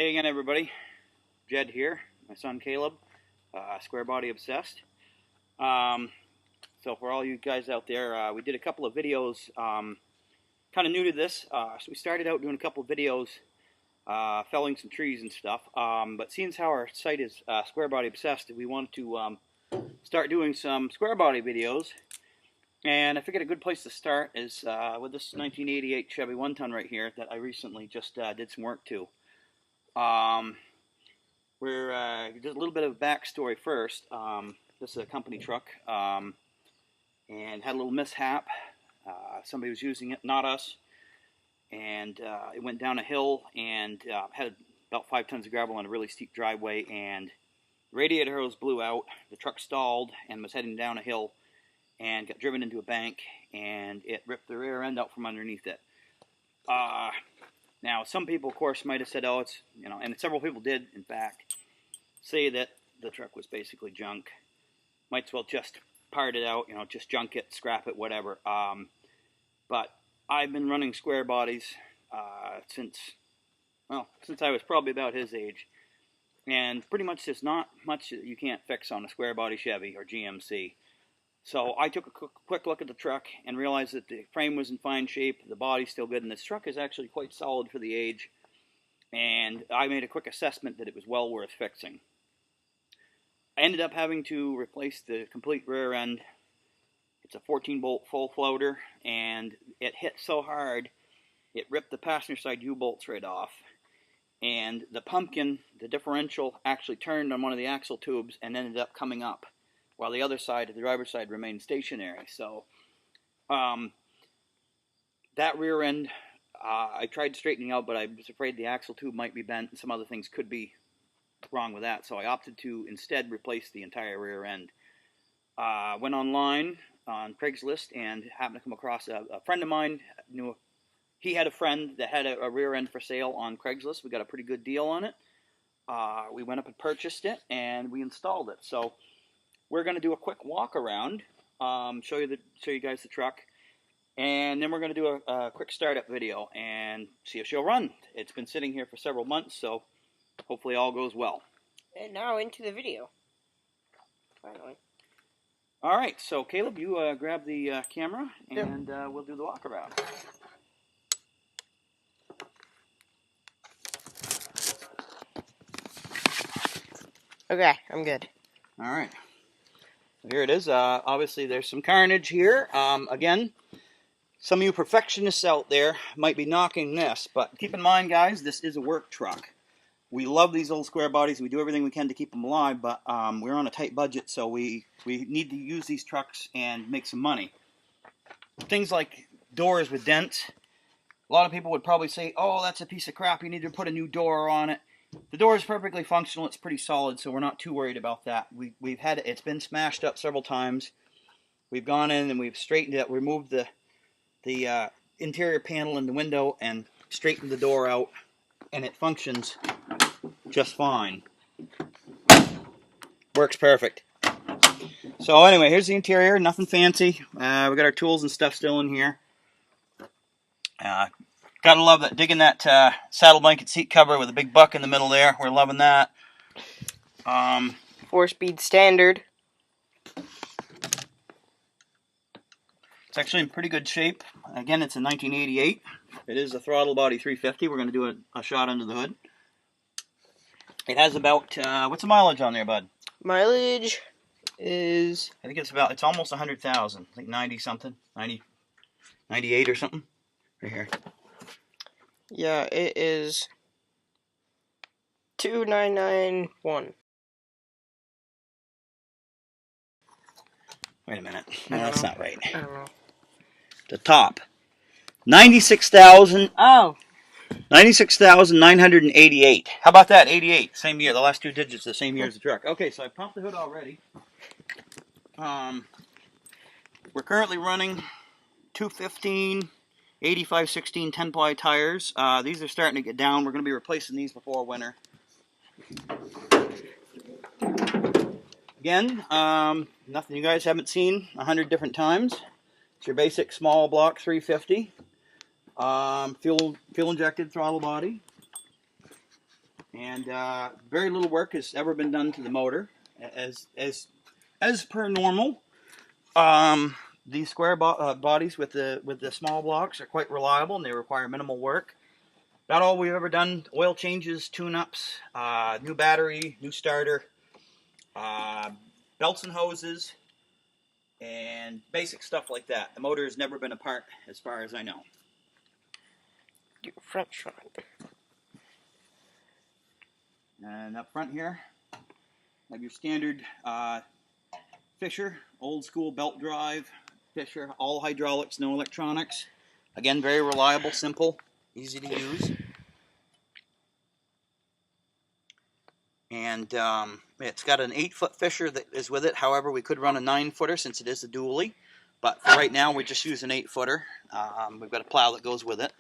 Hey again, everybody. Jed here, my son Caleb, square body obsessed. So for all you guys out there, we did a couple of videos, kind of new to this. So we started out doing a couple of videos, felling some trees and stuff. But seeing as how our site is square body obsessed, we wanted to start doing some square body videos. And I figured a good place to start is with this 1988 Chevy 1-ton right here that I recently just did some work to. We're just a little bit of a backstory first. This is a company truck, and had a little mishap. Somebody was using it, not us, and it went down a hill and had about 5 tons of gravel on a really steep driveway, and the radiator hose blew out. The truck stalled and was heading down a hill and got driven into a bank, and it ripped the rear end out from underneath it. Now, some people, of course, might have said, oh, it's, you know, and several people did, in fact, say that the truck was basically junk. Might as well just part it out, you know, just junk it, scrap it, whatever. But I've been running square bodies since I was probably about his age. And pretty much there's not much that you can't fix on a square body Chevy or GMC. So I took a quick look at the truck and realized that the frame was in fine shape, the body's still good, and this truck is actually quite solid for the age. And I made a quick assessment that it was well worth fixing. I ended up having to replace the complete rear end. It's a 14-bolt full floater, and it hit so hard, it ripped the passenger side U-bolts right off. And the pumpkin, the differential, actually turned on one of the axle tubes and ended up coming up, while the other side, the driver's side, remained stationary. So that rear end, I tried straightening out, but I was afraid the axle tube might be bent and some other things could be wrong with that. So I opted to instead replace the entire rear end. Went online on Craigslist and happened to come across a friend of mine. He had a friend that had a rear end for sale on Craigslist. We got a pretty good deal on it. We went up and purchased it, and we installed it. So we're going to do a quick walk around, show you guys the truck, and then we're going to do a quick startup video and see if she'll run. It's been sitting here for several months, so hopefully all goes well. And now into the video. Finally. All right, so Caleb, you grab the camera, and we'll do the walk around. Okay, I'm good. All right. Here it is. Obviously, there's some carnage here. Again, some of you perfectionists out there might be knocking this, but keep in mind, guys, this is a work truck. We love these old square bodies. We do everything we can to keep them alive, but we're on a tight budget, so we need to use these trucks and make some money. Things like doors with dents. A lot of people would probably say, oh, that's a piece of crap. You need to put a new door on it. The door is perfectly functional. It's pretty solid, so we're not too worried about that. We've had it's been smashed up several times. We've gone in and we've straightened it, removed the interior panel in the window, and straightened the door out, and it functions just fine. Works perfect. So anyway, here's the interior. Nothing fancy. We got our tools and stuff still in here. Gotta love that, digging that saddle blanket seat cover with a big buck in the middle there. We're loving that. 4-speed standard. It's actually in pretty good shape. Again, it's a 1988. It is a throttle body 350. We're going to do a shot under the hood. It has about, what's the mileage on there, bud? Mileage is... I think it's almost 100,000. I think 90 something. 98 or something. Right here. Yeah, it is 2991. Wait a minute. No, that's not right. I don't know. The top. 96,000. Oh. 96,988. How about that? 88. Same year. The last 2 digits, the same year as the truck. Okay, so I pumped the hood already. We're currently running 215, 85/16 10-ply tires. These are starting to get down. We're going to be replacing these before winter. Again, nothing you guys haven't seen 100 different times. It's your basic small block 350. Fuel injected throttle body. And very little work has ever been done to the motor, as per normal. These square bodies with the small blocks are quite reliable, and they require minimal work. About all we've ever done: oil changes, tune-ups, new battery, new starter, belts and hoses, and basic stuff like that. The motor has never been apart, as far as I know. Your front shot. And up front here, have your standard Fisher, old school belt drive, Fisher, all hydraulics, no electronics. Again, very reliable, simple, easy to use. And it's got an 8-foot Fisher that is with it. However, we could run a 9-footer since it is a dually. But for right now, we just use an 8-footer. We've got a plow that goes with it.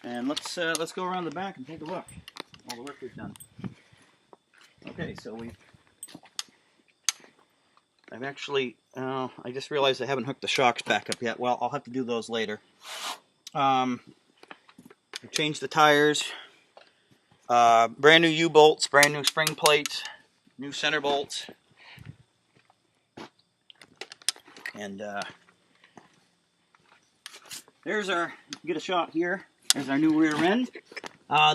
And let's go around the back and take a look. All the work we've done. Okay, so I've actually, I just realized I haven't hooked the shocks back up yet. Well, I'll have to do those later. I've changed the tires, brand new U-bolts, brand new spring plates, new center bolts, and there's our, get a shot here, there's our new rear end.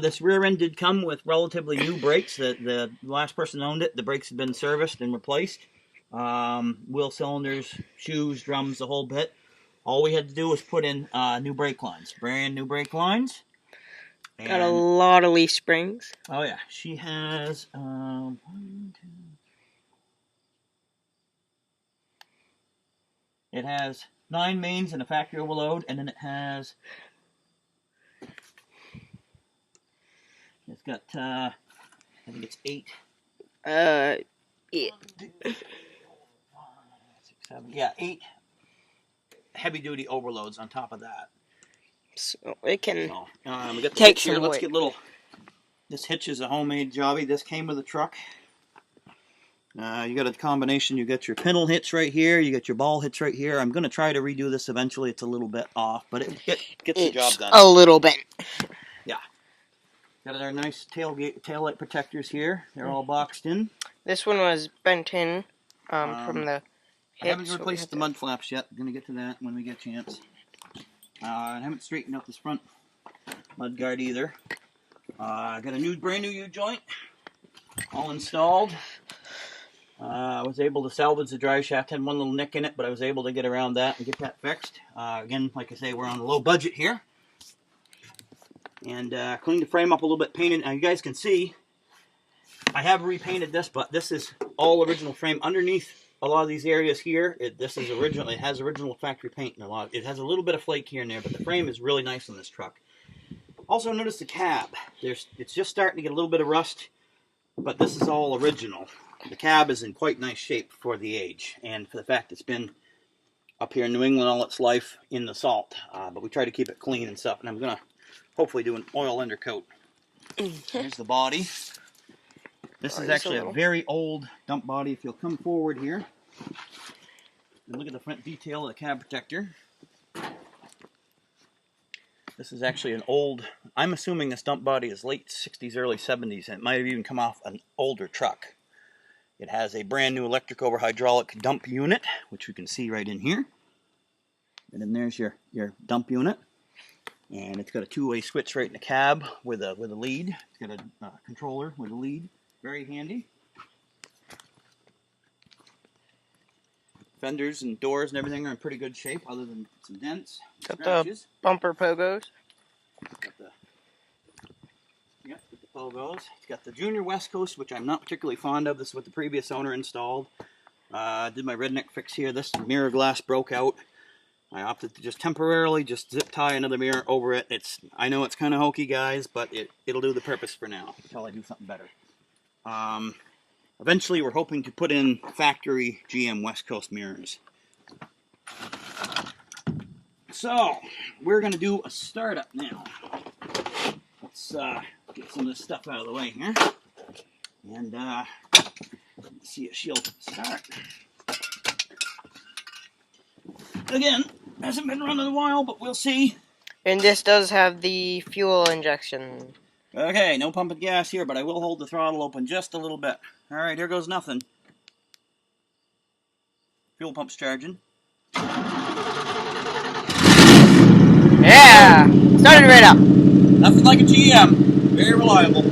This rear end did come with relatively new brakes. The last person owned it, the brakes had been serviced and replaced. Wheel cylinders, shoes, drums, the whole bit. All we had to do was put in new brake lines, brand new brake lines. And got a lot of leaf springs. Oh yeah, she has it has 9 mains and a factory overload, and then it has it's got I think it's 8. Yeah. 6, 7, yeah, 8 heavy-duty overloads on top of that. So it can So, we got the take hitch here. some Let's weight. get little. This hitch is a homemade jobby. This came with the truck. You got a combination. You got your pintle hitch right here. You got your ball hitch right here. I'm going to try to redo this eventually. It's a little bit off, but it gets the job done. A little bit. Yeah. Got our nice tail light protectors here. They're all boxed in. This one was bent in from the I haven't replaced the mud flaps yet. I'm going to get to that when we get a chance. I haven't straightened out this front mud guard either. I got a brand new U-joint all installed. I was able to salvage the drive shaft. Had one little nick in it, but I was able to get around that and get that fixed. Again, like I say, we're on a low budget here. And cleaned the frame up a little bit, painted. Now you guys can see, I have repainted this, but this is all original frame. Underneath a lot of these areas here, this is original. It has original factory paint in a lot. It has a little bit of flake here and there, but the frame is really nice on this truck. Also notice the cab. It's just starting to get a little bit of rust, but this is all original. The cab is in quite nice shape for the age and for the fact it's been up here in New England all its life in the salt. But we try to keep it clean and stuff, and I'm going to hopefully do an oil undercoat. Here's the body. This is actually a very old dump body. If you'll come forward here and look at the front detail of the cab protector. This is actually an old, I'm assuming this dump body is late 60s, early 70s, and it might have even come off an older truck. It has a brand new electric over hydraulic dump unit, which you can see right in here. And then there's your dump unit. And it's got a 2-way switch right in the cab with a lead. It's got a controller with a lead. Very handy. Fenders and doors and everything are in pretty good shape, other than some dents, Got scratches. the bumper pogos. Got the pogos. It's got the Junior West Coast, which I'm not particularly fond of. This is what the previous owner installed. Did my redneck fix here. This mirror glass broke out. I opted to just temporarily just zip tie another mirror over it. I know it's kind of hokey, guys, but it'll do the purpose for now until I do something better. Eventually, we're hoping to put in factory GM West Coast mirrors. So, we're going to do a startup now. Let's get some of this stuff out of the way here. And see if she'll start. Again, hasn't been running in a while, but we'll see. And this does have the fuel injection. Okay, no pumping gas here, but I will hold the throttle open just a little bit. All right, here goes nothing. Fuel pump's charging. Yeah! Started right up. Nothing like a GM. Very reliable.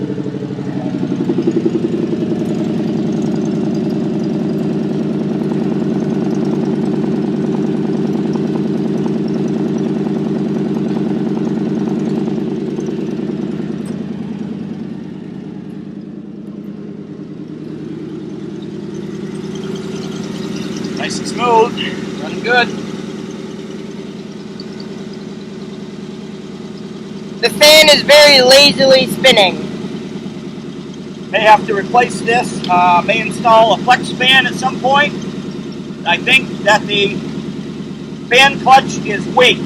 Nice and smooth. Running good. The fan is very lazily spinning. May have to replace this. May install a flex fan at some point. I think that the fan clutch is weak,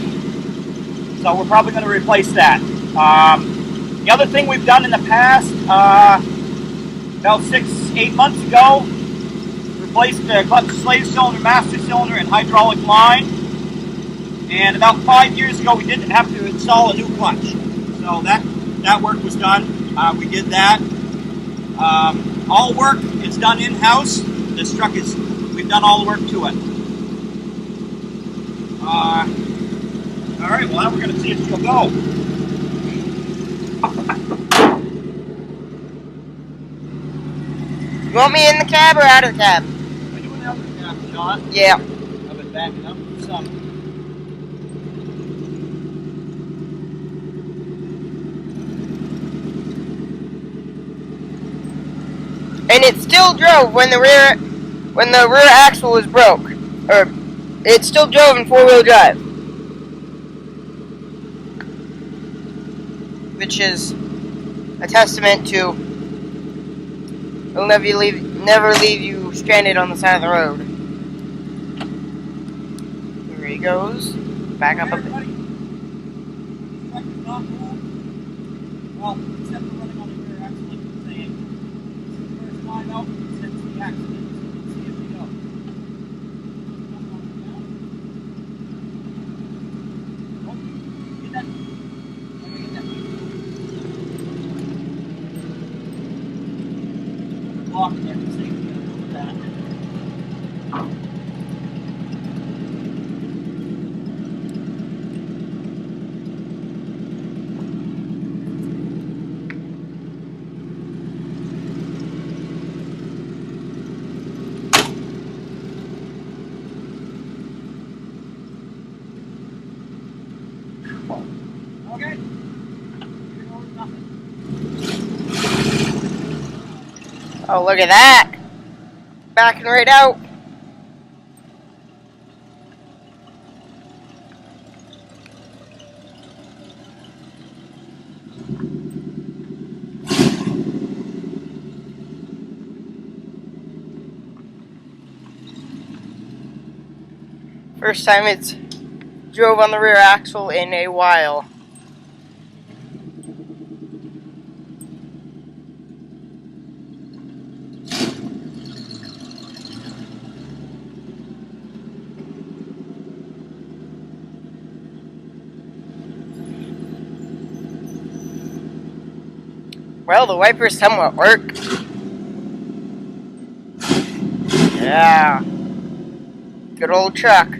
so we're probably going to replace that. The other thing we've done in the past, about 6-8 months ago, replaced the clutch slave cylinder, master cylinder, and hydraulic line. And about 5 years ago, we did have to install a new clutch. So that work was done. We did that. All work is done in-house. This truck we've done all the work to it. All right, well now we're going to see if she'll go. You want me in the cab or out of the cab? Am I doing out of the cab, Sean? Yeah. I've been backing up some. And it still drove when the rear axle was broke. Or it still drove in 4-wheel drive. Which is a testament to it'll never leave you stranded on the side of the road. Here he goes. Back up a bit. Well, except for running on the rear axle, like you were saying. First time out, since the accident. Let's see if we go. Oh, get that. Let me get that. Block there for safety. With that. Okay. Here goes nothing. Oh, look at that. Backing right out. First time it's drove on the rear axle in a while. Well, the wipers somewhat work. Yeah. Good old truck.